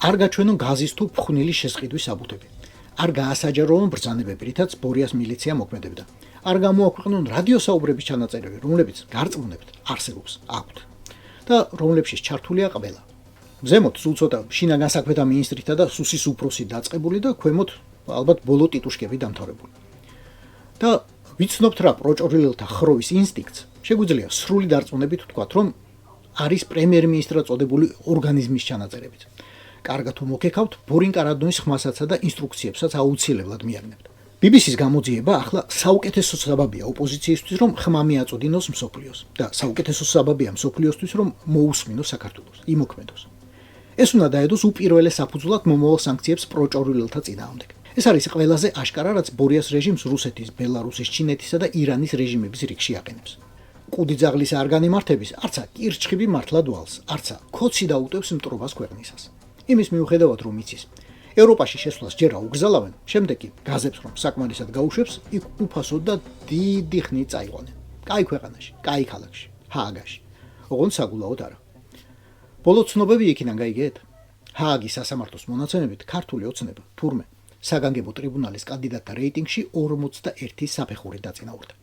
არ გაჩვენონ გაზის თუ ფხვნილის შესყიდვის საბუთები. არ გაასაჯაროონ ბრძანებები, რითაც ბორიას მილიცია მოქმედებდა. არ გამოაქვეყნონ რადიოსაუბრების ჩანაწერები, რომლებიც გარწმუნებთ არსებობს აქვთ და რომლებშიც ჩართულია ყველა. ზემოთ სულ ცოტა შინაგან საქმეთა მინისტრითა და სუსის უფროსი დაწყებული და ქვემოთ ალბათ ბოლო ტიტუშკები დამთავრებული. და ვიცნობთ რა პროჭორილელთა ხროვის ინსტინქტს შეგვიძლია სრული დარწმუნებით ვთქვათ, რომ არის პრემიერ-მინისტრად წოდებული ორგანიზმის ჩანაწერებიც. კარგად თუ მოგეკავთ, ბორინკა რადონის ხმასაცა და ინსტრუქციებსაც აუცილებლად მიარნებთ. BBC-ს გამოძიება ახლა საუკეთესო საბაბია ოპოზიციისთვის, რომ ხმა მიაწოდინოს მსოფლიოს და საუკეთესო საბაბია მსოფლიოსთვის, რომ მოусმინოს საქართველოს, იმოქმედოს. ეს უნდა დაედოს უპირველეს საფუძვლად მომავალ სანქციებს პროჭორილელთა წინააღმდეგ. ეს არის ყველაზე აშკარა, რაც ბორიას რეჟიმს რუსეთის, ბელარუსის, ჩინეთისა და ირანის რეჟიმების რიგში აყენებს. კუდი ძაღლის არ განემართების, არცა კირჩხიბი მართლად ვალს, არცა ქოცი დაუტევს მტრობას ქვეყნისას. იმის მიუხედავად, რომ იცის, ევროპაში შესვლას ჯერ აუგზალავენ, შემდეგ კი გაზებს რომ საკმარისად გაუშვებს, იქ უფასოდ და დიდი ხნით წაიყვანენ. კაი ქვეყანაში, კაი ქალაქში, ჰააგაში. ოღონდ საგულაოდ არა. ბოლო ცნობები იქიდან გაიგეთ? ჰააგის სასამართლოს მონაცემებით ქართული ოცნება თურმე საგანგებო ტრიბუნალის კანდიდატთა რეიტინგში 41 საფეხურით დაწინაურდა.